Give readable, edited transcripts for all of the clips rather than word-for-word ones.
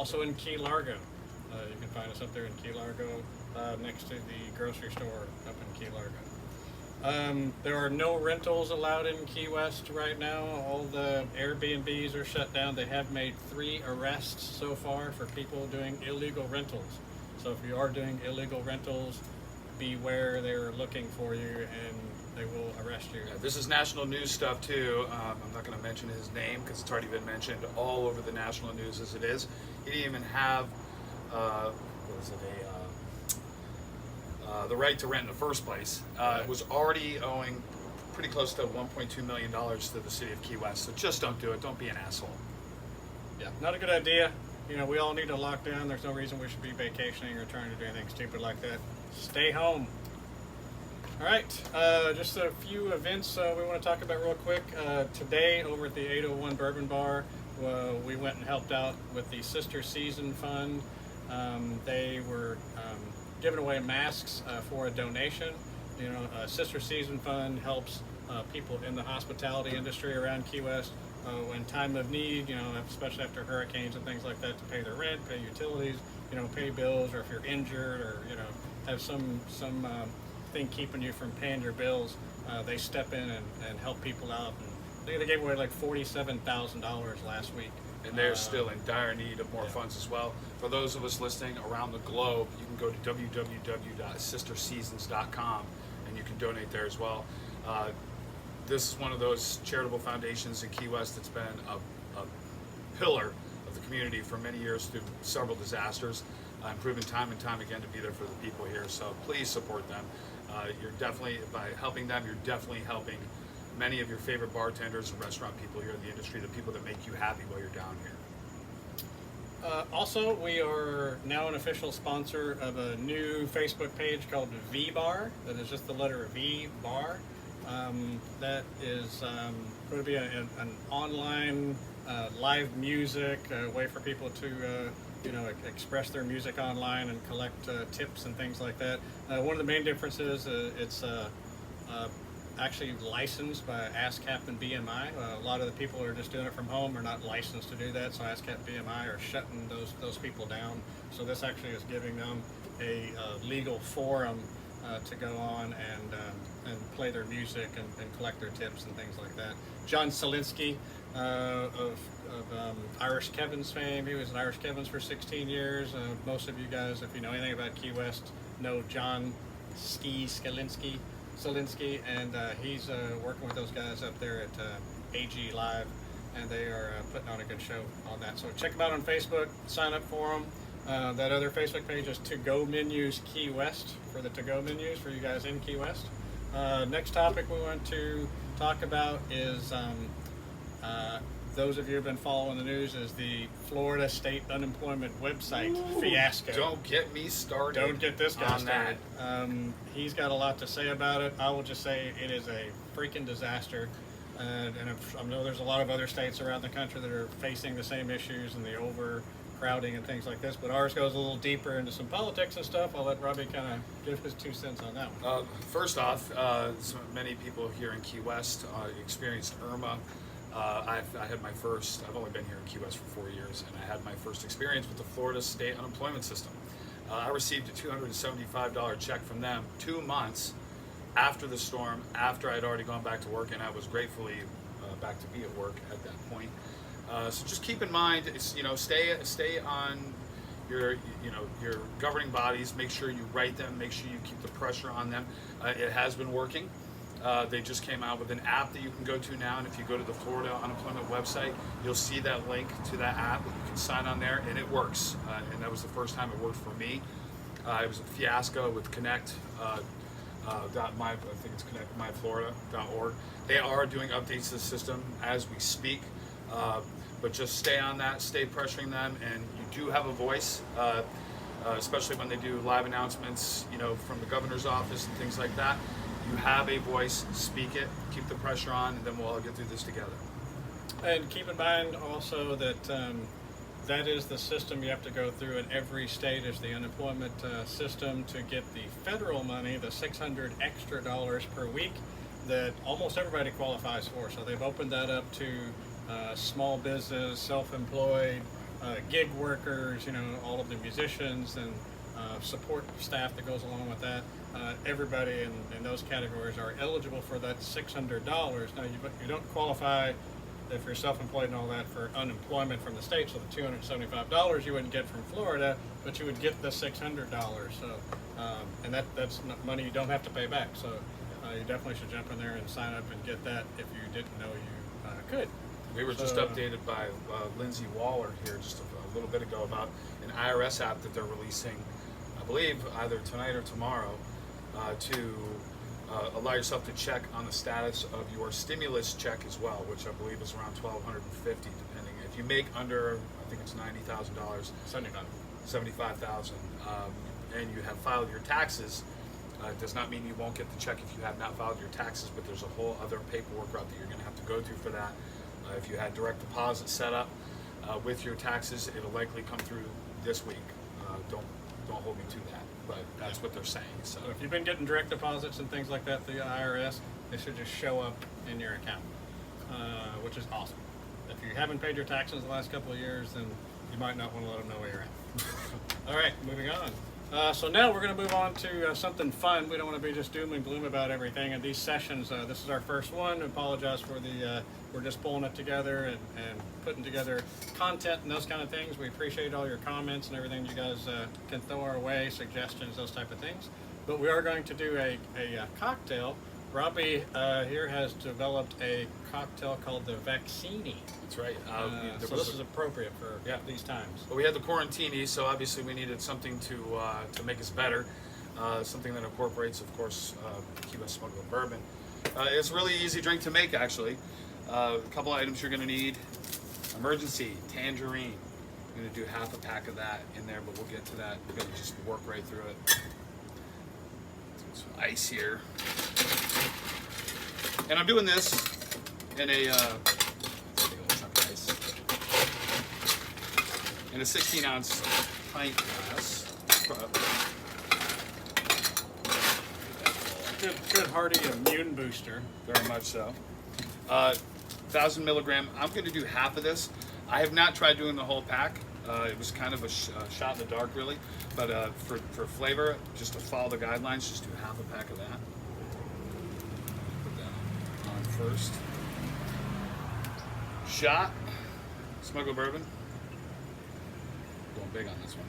Also in Key Largo. You can find us up there in Key Largo, next to the grocery store up in Key Largo. There are no rentals allowed in Key West right now. All the Airbnbs are shut down. They have made 3 arrests so far for people doing illegal rentals. So if you are doing illegal rentals, beware, they're looking for you and they will arrest you. Yeah, this is national news stuff too. I'm not going to mention his name because it's already been mentioned all over the national news as it is. He didn't even have the right to rent in the first place. It was already owing pretty close to $1.2 million to the city of Key West. So just don't do it. Don't be an asshole. Yeah, not a good idea. You know, we all need to lock down. There's no reason we should be vacationing or trying to do anything stupid like that. Stay home. All right, just a few events we want to talk about real quick. Today over at the 801 Bourbon Bar, we went and helped out with the Sister Season Fund. They were giving away masks for a donation. You know, Sister Season Fund helps people in the hospitality industry around Key West in time of need, you know, especially after hurricanes and things like that, to pay their rent, pay utilities, you know, pay bills, or if you're injured or, you know, have some thing keeping you from paying your bills, they step in and help people out. And they gave away like $47,000 last week. And they're still in dire need of more funds as well. For those of us listening around the globe, you can go to www.sisterseasons.com and you can donate there as well. This is one of those charitable foundations in Key West that's been a pillar of the community for many years through several disasters, and proven time and time again to be there for the people here. So please support them. You're definitely, by helping them, you're definitely helping many of your favorite bartenders and restaurant people here in the industry, the people that make you happy while you're down here. Also, we are now an official sponsor of a new Facebook page called V Bar. That is just the letter V Bar. That is going to be an online live music, a way for people to you know, express their music online and collect tips and things like that. One of the main differences, it's actually licensed by ASCAP and BMI. A lot of the people who are just doing it from home are not licensed to do that, so ASCAP and BMI are shutting those people down. So this actually is giving them a legal forum to go on and play their music and collect their tips and things like that. John Selinsky of Irish Kevin's fame. He was in Irish Kevin's for 16 years. Most of you guys, if you know anything about Key West, know John Selinsky, and he's working with those guys up there at AG Live, and they are putting on a good show on that. So check them out on Facebook, sign up for them. That other Facebook page is To Go Menus Key West, for the to-go menus for you guys in Key West. Next topic we want to talk about is, those of you who have been following the news, is the Florida State Unemployment website fiasco. Don't get me started. Don't get this guy on started. He's got a lot to say about it. I will just say it is a freaking disaster. And I know there's a lot of other states around the country that are facing the same issues and the overcrowding and things like this, but ours goes a little deeper into some politics and stuff. I'll let Robbie kind of give his 2 cents on that one. First off, so many people here in Key West experienced Irma. I've only been here in Key West for 4 years, and I had my first experience with the Florida State Unemployment System. I received a $275 check from them 2 months after the storm, after I'd already gone back to work, and I was gratefully back to be at work at that point. So just keep in mind, stay on your governing bodies. Make sure you write them. Make sure you keep the pressure on them. It has been working. They just came out with an app that you can go to now, and if you go to the Florida Unemployment website, you'll see that link to that app. You can sign on there, and it works. And that was the first time it worked for me. It was a fiasco with Connect. I think it's connectmyflorida.org. They are doing updates to the system as we speak, but just stay on that, stay pressuring them, and you do have a voice, especially when they do live announcements, from the governor's office and things like that. You have a voice, speak it, keep the pressure on, and then we'll all get through this together. And keep in mind also that that is the system you have to go through in every state, is the unemployment system to get the federal money, the $600 extra per week that almost everybody qualifies for. So they've opened that up to small business, self-employed, gig workers, all of the musicians and support staff that goes along with that. Everybody in those categories are eligible for that $600. Now, you don't qualify if you're self-employed and all that for unemployment from the state, so the $275 you wouldn't get from Florida, but you would get the $600. So, and that's money you don't have to pay back. So you definitely should jump in there and sign up and get that if you didn't know you could. We were just updated by Lindsay Waller here just a little bit ago about an IRS app that they're releasing, I believe either tonight or tomorrow, to allow yourself to check on the status of your stimulus check as well, which I believe is around $1,250, depending. If you make under, I think it's $90,000, 75,000, and you have filed your taxes, it does not mean you won't get the check if you have not filed your taxes, but there's a whole other paperwork route that you're going to have to go through for that. If you had direct deposit set up with your taxes, it'll likely come through this week. Don't hold me to that, but that's what they're saying. So if you've been getting direct deposits and things like that through the IRS, they should just show up in your account, which is awesome. If you haven't paid your taxes the last couple of years, then you might not want to let them know where you're at. All right, moving on. So now we're going to move on to something fun. We don't want to be just doom and gloom about everything. And these sessions, this is our first one. I apologize for we're just pulling it together and putting together content and those kind of things. We appreciate all your comments and everything you guys can throw our way, suggestions, those type of things. But we are going to do a cocktail. Robbie here has developed a cocktail called the Vaccini. that's right. So this is appropriate for these times. Well, we had the quarantini, so obviously we needed something to make us better. Something that incorporates, of course, Key West Smuggler Bourbon. It's a really easy drink to make, actually. A couple items you're going to need. Emergency tangerine. I'm going to do half a pack of that in there, but we'll get to that. We're going to just work right through it. Some ice here. And I'm doing this in a in a 16-ounce pint glass. Good hearty immune booster. Very much so. 1,000 milligram. I'm going to do half of this. I have not tried doing the whole pack. It was kind of a shot in the dark, really. But for flavor, just to follow the guidelines, just do half a pack of that. Put that on first. Shot. Smuggler Bourbon. Going big on this one.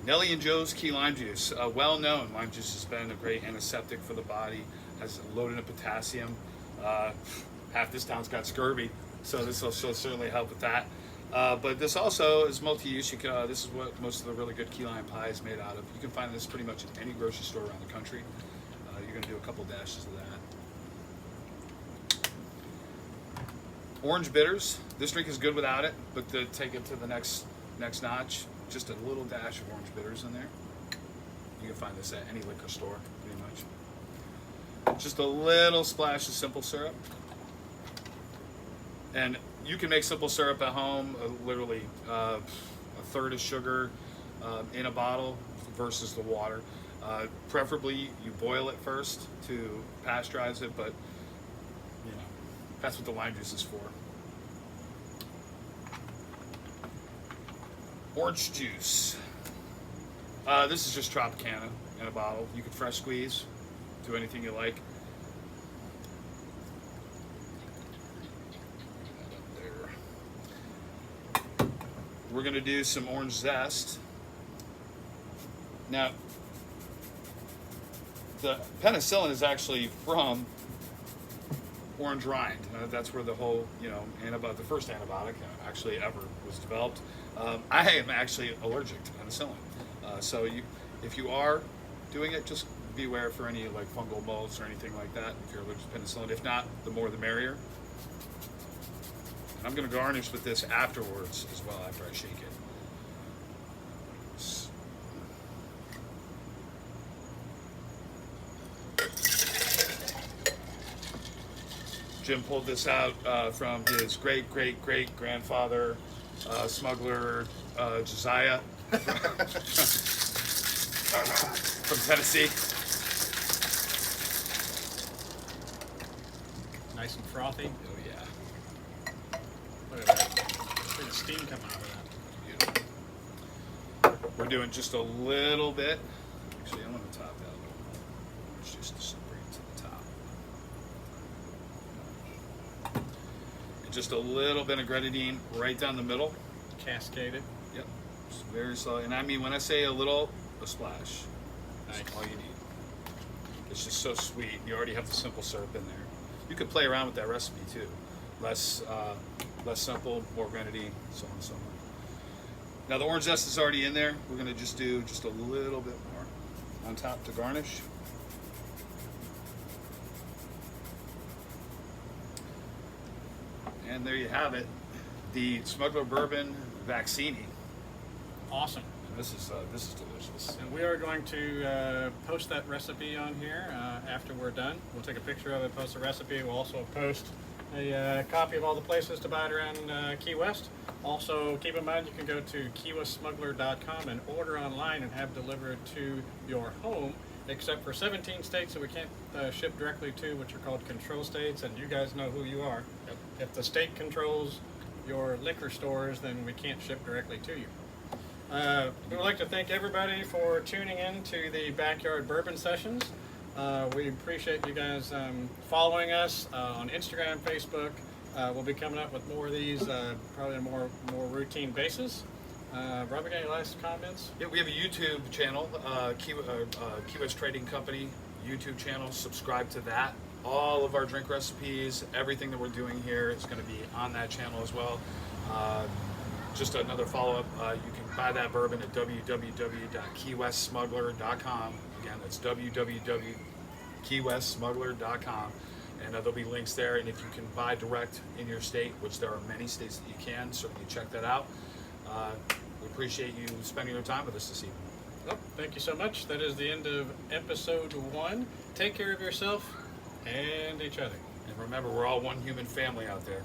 Nelly and Joe's Key Lime Juice, well known. Lime juice has been a great antiseptic for the body, has loaded in potassium. Half this town's got scurvy, so this will certainly help with that. But this also is multi-use. This is what most of the really good key lime pie is made out of. You can find this pretty much at any grocery store around the country. You're going to do a couple dashes of that. Orange bitters. This drink is good without it, but to take it to the next notch, just a little dash of orange bitters in there. You can find this at any liquor store, pretty much. Just a little splash of simple syrup. And you can make simple syrup at home, literally a third of sugar in a bottle versus the water. Preferably you boil it first to pasteurize it, but that's what the lime juice is for. Orange juice. This is just Tropicana in a bottle. You can fresh squeeze, do anything you like. We're going to do some orange zest. Now, the penicillin is actually from orange rind. That's where the whole, the first antibiotic actually ever was developed. I am actually allergic to penicillin. So if you are doing it, just beware for any fungal molds or anything like that if you're allergic to penicillin. If not, the more the merrier. And I'm going to garnish with this afterwards as well, after I shake it. Jim pulled this out from his great-great-great-grandfather, smuggler Josiah from Tennessee. Nice and frothy. Oh yeah. Look at that. Look at the steam coming out of that. Beautiful. We're doing just a little bit. Actually, I want to top that a little more. Just to bring it to the top. And just a little bit of grenadine right down the middle. Cascaded. Yep. Just very slow. And I mean, when I say a little, a splash. Nice. That's all you need. It's just so sweet. You already have the simple syrup in there. You could play around with that recipe too. Less simple, more grenadine, so on and so on. Now the orange zest is already in there. We're going to just do just a little bit more on top to garnish. And there you have it, the Smuggler Bourbon Vaccini. Awesome. And this is delicious. And we are going to post that recipe on here after we're done. We'll take a picture of it, post the recipe. We'll also post a copy of all the places to buy it around Key West. Also, keep in mind you can go to keywestsmuggler.com and order online and have delivered to your home, except for 17 states that we can't ship directly to, which are called control states, and you guys know who you are. Yep. If the state controls your liquor stores, then we can't ship directly to you. We would like to thank everybody for tuning in to the Backyard Bourbon Sessions. We appreciate you guys following us on Instagram, Facebook. We'll be coming up with more of these, probably on a more routine basis. Rob, got any last comments? Yeah, we have a YouTube channel, Key West Trading Company YouTube channel. Subscribe to that. All of our drink recipes, everything that we're doing here is going to be on that channel as well. Just another follow-up, you can buy that bourbon at www.keywestsmuggler.com. Again, that's www.keywestsmuggler.com. And there'll be links there. And if you can buy direct in your state, which there are many states that you can, certainly check that out. We appreciate you spending your time with us this evening. Well, thank you so much. That is the end of episode 1. Take care of yourself and each other. And remember, we're all one human family out there.